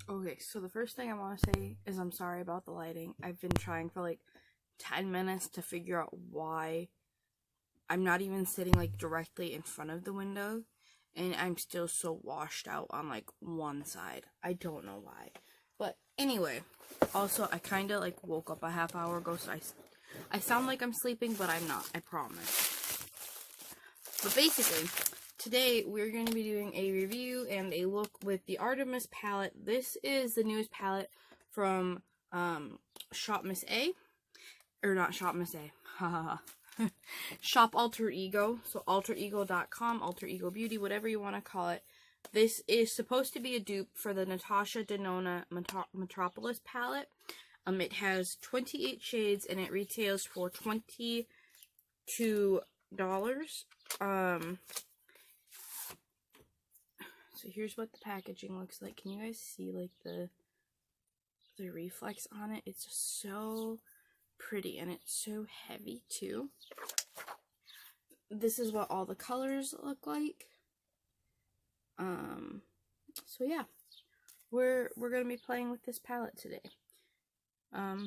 Okay, so the first thing I want to say is I'm sorry about the lighting. I've been trying for like 10 minutes to figure out why I'm not even sitting like directly in front of the window, and I'm still so washed out on like one side. I don't know why. But anyway, also I kind of like woke up a half hour ago, so I sound like I'm sleeping, but I'm not, I promise. But basically, today we're going to be doing a review and a look with the Artemis palette. This is the newest palette from Shop Miss A. Or not Shop Miss A. Haha. Shop Alter Ego. So alterego.com, Alter Ego Beauty, whatever you want to call it. This is supposed to be a dupe for the Natasha Denona Metropolis palette. It has 28 shades and it retails for $22. So here's what the packaging looks like. Can you guys see like the reflex on it? It's just so pretty and it's so heavy too. This is what all the colors look like. So yeah, we're gonna be playing with this palette today. Yeah.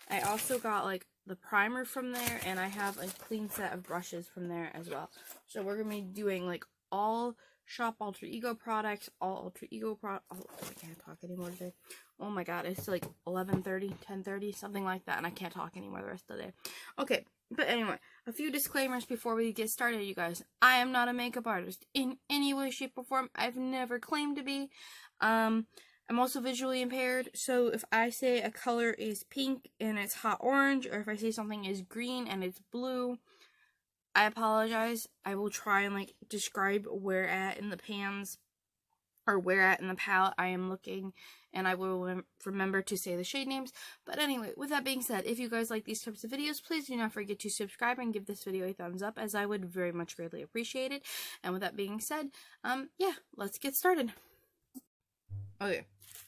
I also got like the primer from there, and I have a clean set of brushes from there as well. So we're gonna be doing like all Shop Alter Ego products, all Alter Ego oh, I can't talk anymore today. Oh my god, it's like 11:30, 10:30, something like that, and I can't talk anymore the rest of the day. Okay, but anyway, a few disclaimers before we get started, you guys. I am not a makeup artist in any way, shape, or form. I've never claimed to be. I'm also visually impaired, so if I say a color is pink and it's hot orange, or if I say something is green and it's blue, I apologize. I will try and like describe where at in the pans or where at in the palette I am looking, and I will remember to say the shade names. But anyway, with that being said, if you guys like these types of videos, please do not forget to subscribe and give this video a thumbs up, as I would very much greatly appreciate it. And with that being said, yeah, let's get started. Okay,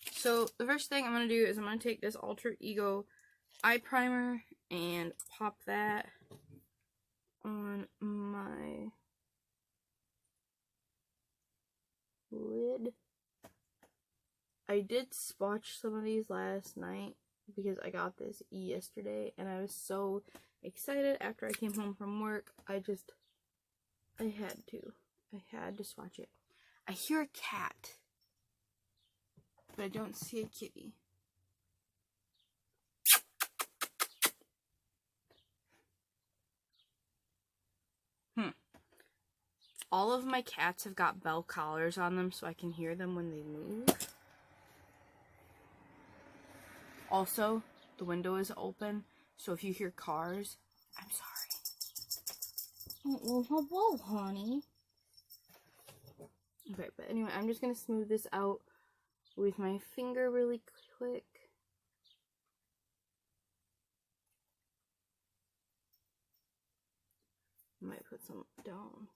so the first thing I'm going to do is I'm going to take this Alter Ego eye primer and pop that on my lid. I did swatch some of these last night because I got this yesterday and I was so excited after I came home from work. I had to swatch it. I hear a cat, but I don't see a kitty. All of my cats have got bell collars on them so I can hear them when they move. Also, the window is open, so if you hear cars, I'm sorry. Oh, hello, honey. Okay, but anyway, I'm just going to smooth this out with my finger really quick. I might put some down.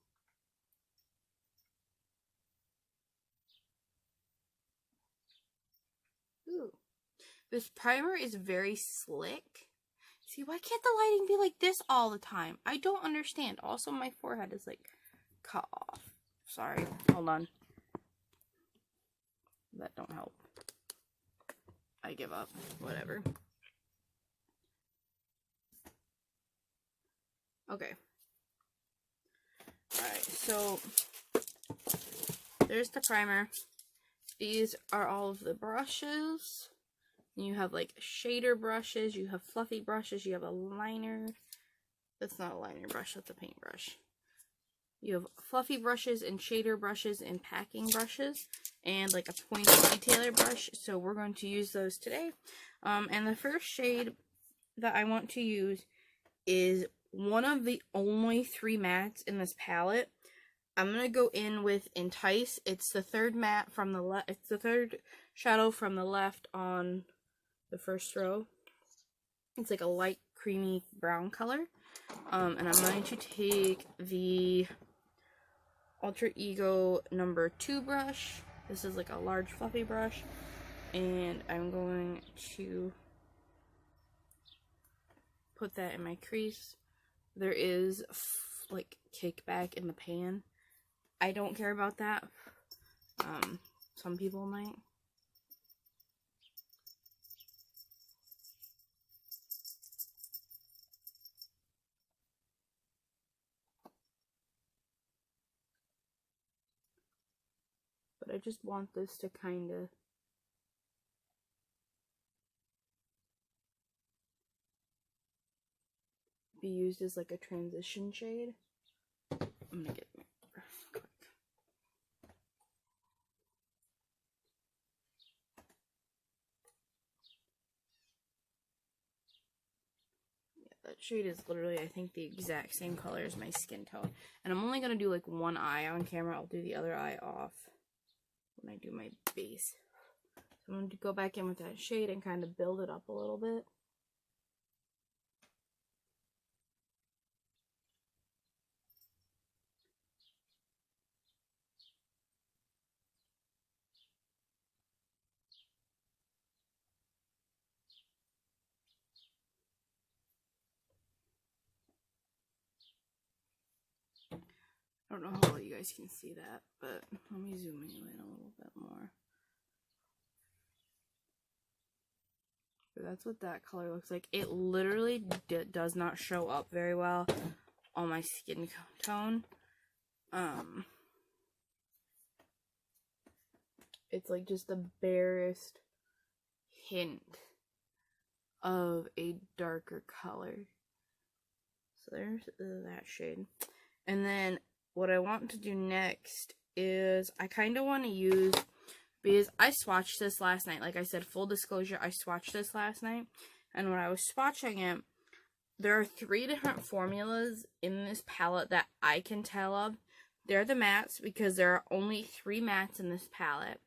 Ooh. This primer is very slick. See, why can't the lighting be like this all the time? I don't understand. Also, my forehead is like cut off. Sorry, hold on. That don't help. I give up. Whatever. Okay. Alright, so there's the primer. These are all of the brushes. You have like shader brushes, you have fluffy brushes, you have a liner. That's not a liner brush, that's a paintbrush. You have fluffy brushes and shader brushes and packing brushes and like a pointy detailer brush. So we're going to use those today. And the first shade that I want to use is one of the only 3 mattes in this palette. I'm going to go in with Entice. It's the third matte from the left. It's the third shadow from the left on the first row. It's like a light creamy brown color. And I'm going to take the Alter Ego number 2 brush. This is like a large fluffy brush. And I'm going to put that in my crease. There is like kickback in the pan. I don't care about that. some people might. But I just want this to kind of be used as like a transition shade. I'm gonna get quick. Yeah, that shade is literally, I think, the exact same color as my skin tone. And I'm only gonna do like one eye on camera. I'll do the other eye off when I do my base. So I'm going to go back in with that shade and kind of build it up a little bit. I don't know how well you guys can see that, but let me zoom in a little bit more. But that's what that color looks like. It literally does not show up very well on my skin tone. It's like just the barest hint of a darker color. So there's that shade. And then what I want to do next is I kind of want to use, because I swatched this last night. Like I said, full disclosure, I swatched this last night. And when I was swatching it, there are 3 different formulas in this palette that I can tell of. They're the mattes, because there are only 3 mattes in this palette.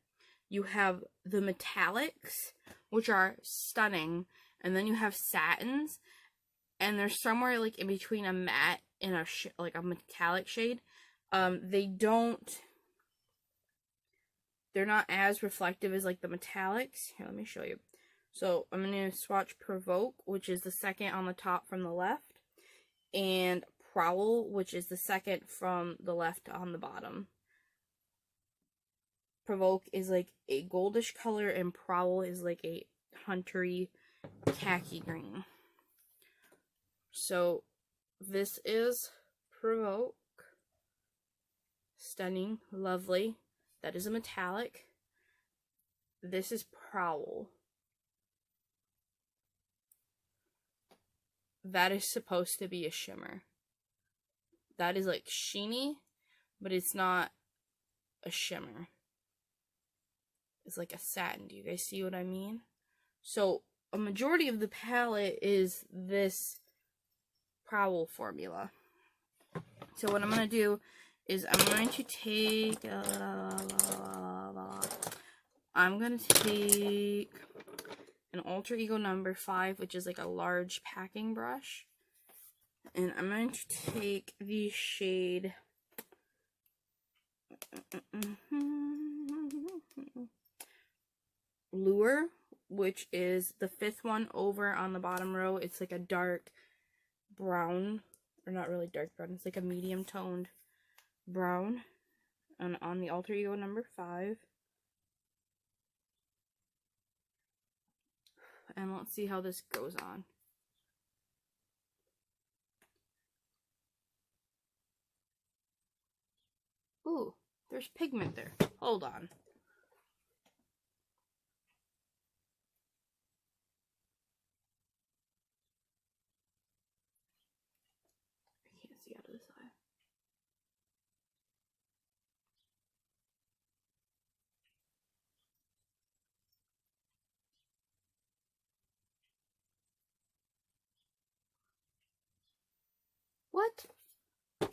You have the metallics, which are stunning. And then you have satins. And they're somewhere like in between a matte and a like a metallic shade. They're not as reflective as like the metallics. Here, let me show you. So I'm going to swatch Provoke, which is the second on the top from the left, and Prowl, which is the second from the left on the bottom. Provoke is like a goldish color, and Prowl is like a huntery khaki green. So this is Provoke. Stunning, lovely. That is a metallic. This is Prowl. That is supposed to be a shimmer. That is like sheeny, but it's not a shimmer. It's like a satin. Do you guys see what I mean? So a majority of the palette is this Prowl formula. So what I'm going to do is I'm going to take an Alter Ego number 5, which is like a large packing brush, and I'm going to take the shade Lure, which is the 5th one over on the bottom row. It's like a dark brown, or not really dark brown, it's like a medium toned brown, and on the Alter Ego number 5. And let's see how this goes on. Ooh, there's pigment there. Hold on. I can't see out of this eye. What? I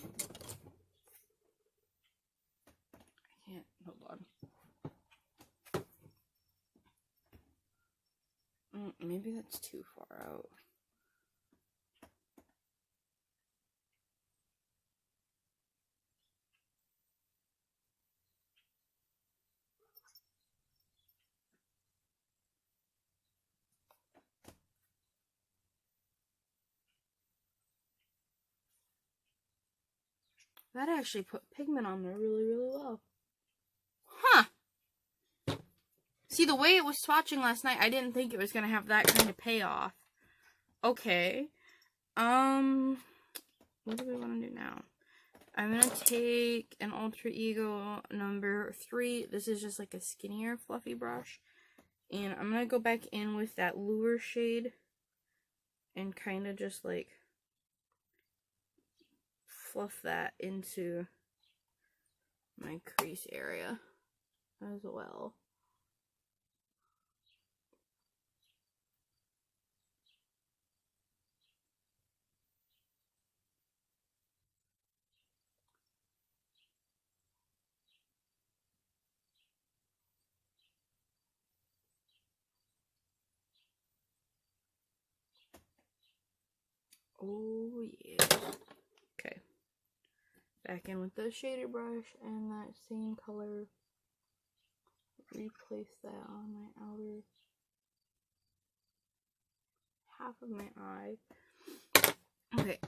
can't. Hold on. Maybe that's too far out. That actually put pigment on there really, really well. Huh. See, the way it was swatching last night, I didn't think it was going to have that kind of payoff. Okay. What do we want to do now? I'm going to take an Alter Ego number 3. This is just like a skinnier, fluffy brush. And I'm going to go back in with that Lure shade and kind of just like fluff that into my crease area as well. Oh yeah. Okay. Back in with the shader brush and that same color. Replace that on my outer half of my eye. Okay,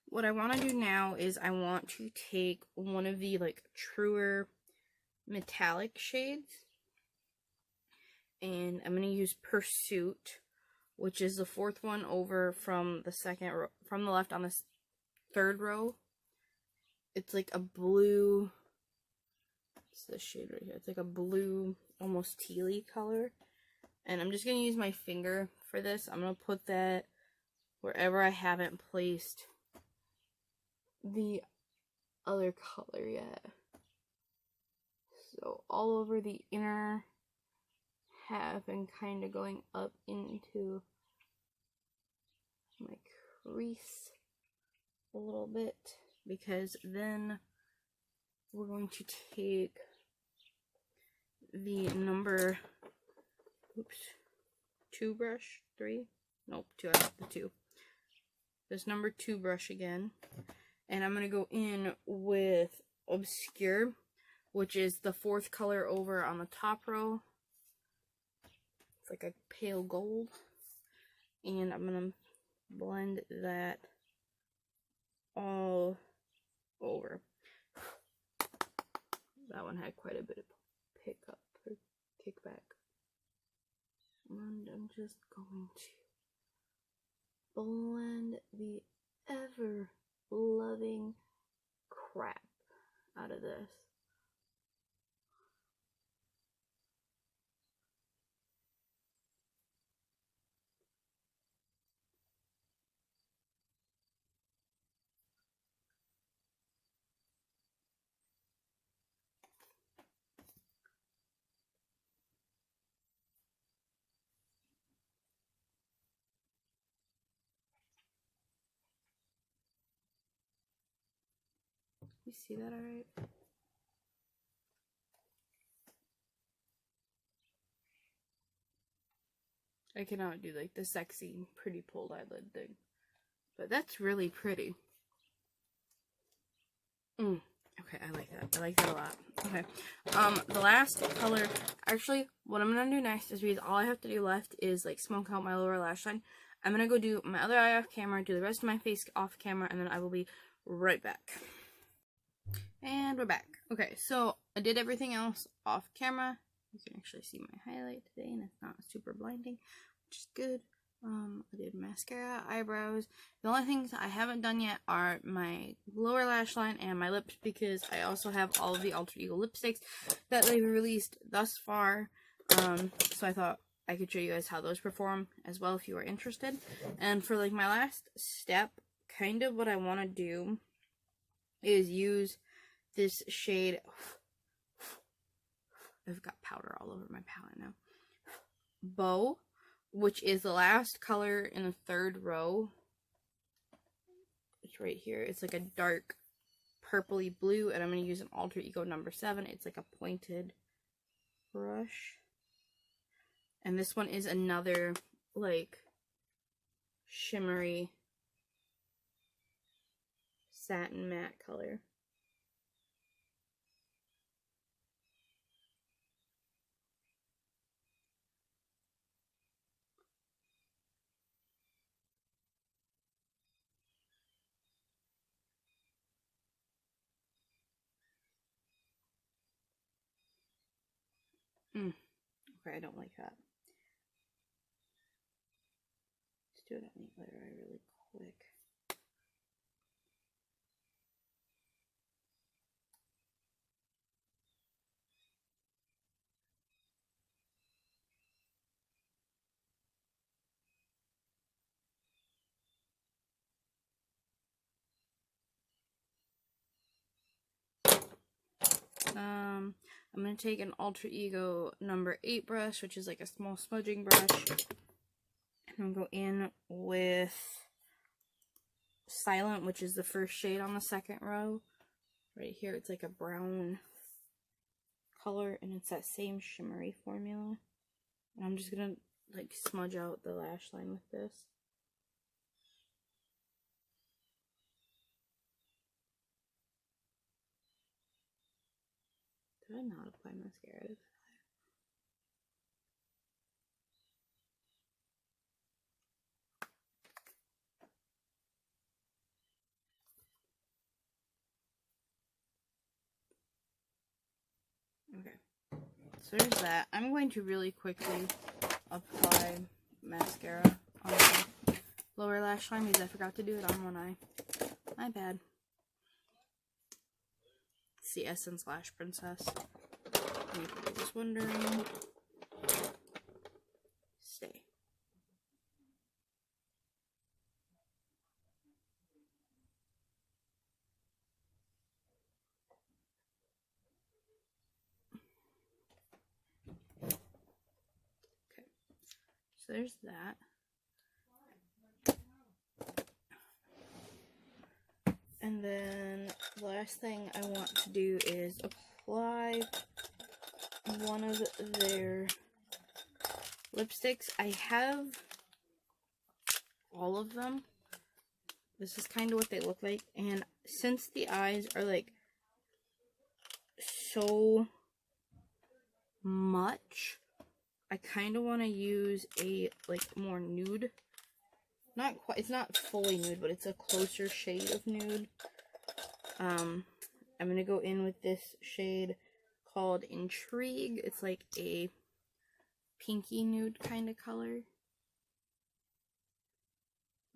what I want to do now is I want to take one of the like truer metallic shades, and I'm going to use Pursuit, which is the 4th one over from the second row, from the left on this 3rd row. It's like a blue, it's this shade right here, it's like a blue, almost tealy color, and I'm just going to use my finger for this. I'm going to put that wherever I haven't placed the other color yet. So all over the inner half and kind of going up into my crease a little bit, because then we're going to take the number 2 brush, 3, nope, 2, I have the 2. This number 2 brush again, and I'm going to go in with Obscure, which is the 4th color over on the top row. It's like a pale gold, and I'm going to blend that all over. That one had quite a bit of pickup or kickback. And I'm just going to blend the ever-loving crap out of this. You see that alright? I cannot do like the sexy, pretty pulled eyelid thing. But that's really pretty. Okay, I like that. I like that a lot. Okay. The last color, actually, what I'm gonna do next is, because all I have to do left is like smoke out my lower lash line. I'm gonna go do my other eye off camera, do the rest of my face off camera, and then I will be right back. And we're back. Okay, so I did everything else off camera. You can actually see my highlight today, and it's not super blinding, which is good. I did mascara, eyebrows. The only things I haven't done yet are my lower lash line and my lips, because I also have all of the Alter Ego lipsticks that they've released thus far. So I thought I could show you guys how those perform as well if you are interested. And for like my last step, kind of what I want to do is use this shade. I've got powder all over my palette now. Bow, which is the last color in the 3rd row. It's right here. It's like a dark purpley blue, and I'm going to use an Alter Ego number 7. It's like a pointed brush. And this one is another like shimmery satin matte color. Okay, I don't like that. Let's do it on the other eye really quick. I'm going to take an Alter Ego number 8 brush, which is like a small smudging brush. And I'm going to go in with Silent, which is the first shade on the second row. Right here, it's like a brown color, and it's that same shimmery formula. And I'm just going to like smudge out the lash line with this. Did I not apply mascara? Okay, so there's that. I'm going to really quickly apply mascara on the lower lash line because I forgot to do it on one eye. My bad. It's the Essence Lash Princess. Let me put this Wondering. Stay. Okay, so there's that. And then the last thing I want to do is apply one of their lipsticks. I have all of them. This is kind of what they look like. And since the eyes are like so much, I kind of want to use a like more nude. Not quite, it's not fully nude, but it's a closer shade of nude. I'm gonna go in with this shade called Intrigue. It's like a pinky nude kind of color.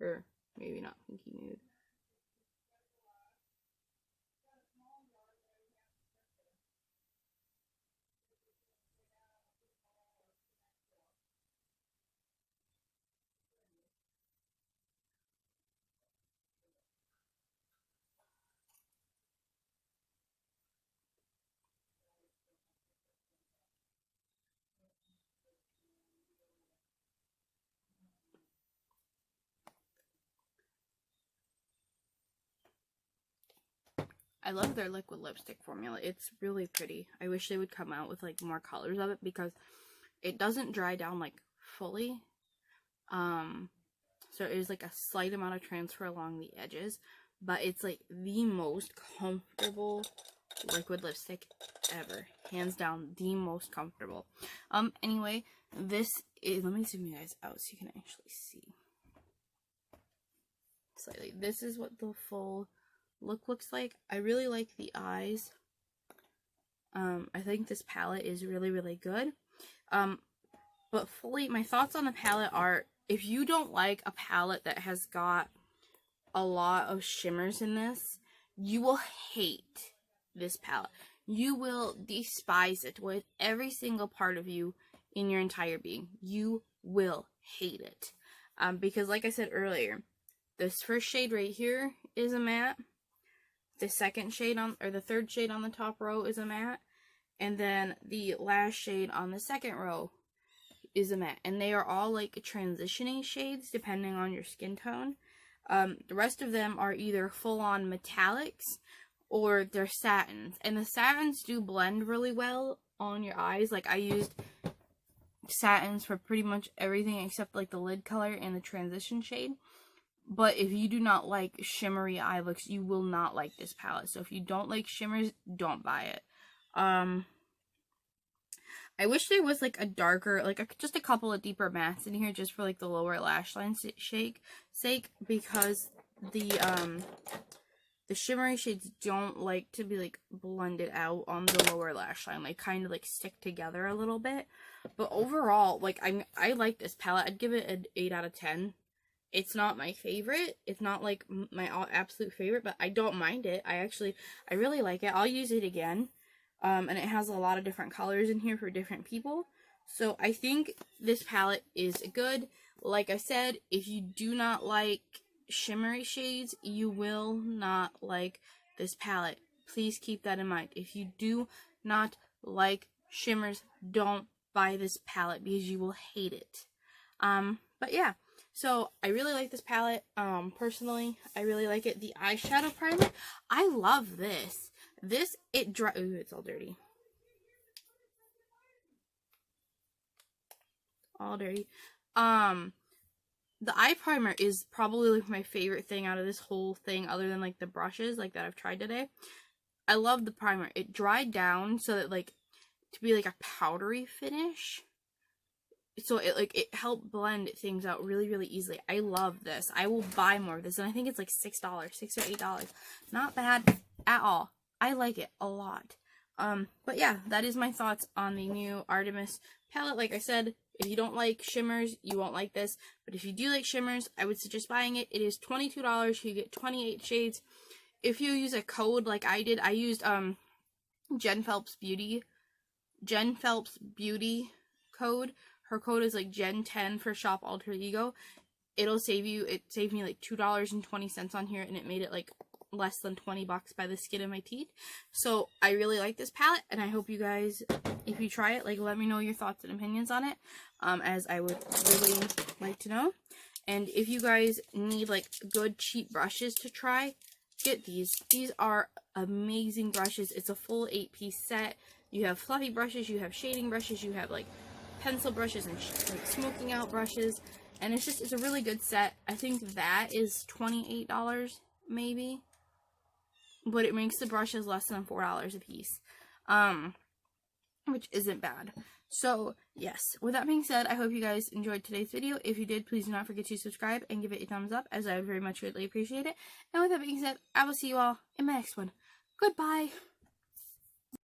Or maybe not pinky nude. I love their liquid lipstick formula. It's really pretty. I wish they would come out with like more colors of it because it doesn't dry down like fully. So it is like a slight amount of transfer along the edges, but it's like the most comfortable liquid lipstick ever. Hands down, the most comfortable. Anyway, this is, let me zoom you guys out so you can actually see. Slightly. This is what the full look looks like. I really like the eyes. I think this palette is really, really good. But fully, my thoughts on the palette are, if you don't like a palette that has got a lot of shimmers in this, you will hate this palette. You will despise it with every single part of you in your entire being. You will hate it. Because like I said earlier, this first shade right here is a matte. The second shade on, or the third shade on the top row is a matte. And then the last shade on the second row is a matte. And they are all like transitioning shades depending on your skin tone. The rest of them are either full-on metallics or they're satins. And the satins do blend really well on your eyes. Like, I used satins for pretty much everything except like the lid color and the transition shade. But if you do not like shimmery eye looks, you will not like this palette. So if you don't like shimmers, don't buy it. I wish there was like a darker, like just a couple of deeper mattes in here just for like the lower lash line sake, because the the shimmery shades don't like to be like blended out on the lower lash line. They kind of like stick together a little bit. But overall, like I like this palette. I'd give it an 8 out of 10. It's not my favorite. It's not like my absolute favorite, but I don't mind it. I really like it. I'll use it again. And it has a lot of different colors in here for different people. So I think this palette is good. Like I said, if you do not like shimmery shades, you will not like this palette. Please keep that in mind. If you do not like shimmers, don't buy this palette because you will hate it. But yeah, so I really like this palette. Personally, I really like it. The eyeshadow primer, I love this. Ooh, it's all dirty. All dirty. The eye primer is probably like my favorite thing out of this whole thing, other than like the brushes like that I've tried today. I love the primer. It dried down so that like to be like a powdery finish. So it helped blend things out really, really easily. I love this. I will buy more of this, and I think it's like $6, $6 or $8. Not bad at all. I like it a lot. But yeah, that is my thoughts on the new Artemis palette. Like I said, if you don't like shimmers, you won't like this. But if you do like shimmers, I would suggest buying it. It is $22. You get 28 shades. If you use a code like I did, I used Jen Phelps Beauty code. Her code is like Jen10 for Shop Alter Ego. It saved me like $2.20 on here, and it made it like less than 20 bucks by the skin of my teeth. So I really like this palette, and I hope you guys, if you try it, like let me know your thoughts and opinions on it, as I would really like to know. And if you guys need like good cheap brushes to try, get these. These are amazing brushes. It's a full 8-piece set. You have fluffy brushes, you have shading brushes, you have like pencil brushes and like smoking out brushes, and it's a really good set. I think that is $28 maybe, but it makes the brushes less than $4 a piece, which isn't bad. So yes, with that being said, I hope you guys enjoyed today's video. If you did, please do not forget to subscribe and give it a thumbs up, as I would very much greatly appreciate it. And with that being said, I will see you all in my next one. Goodbye.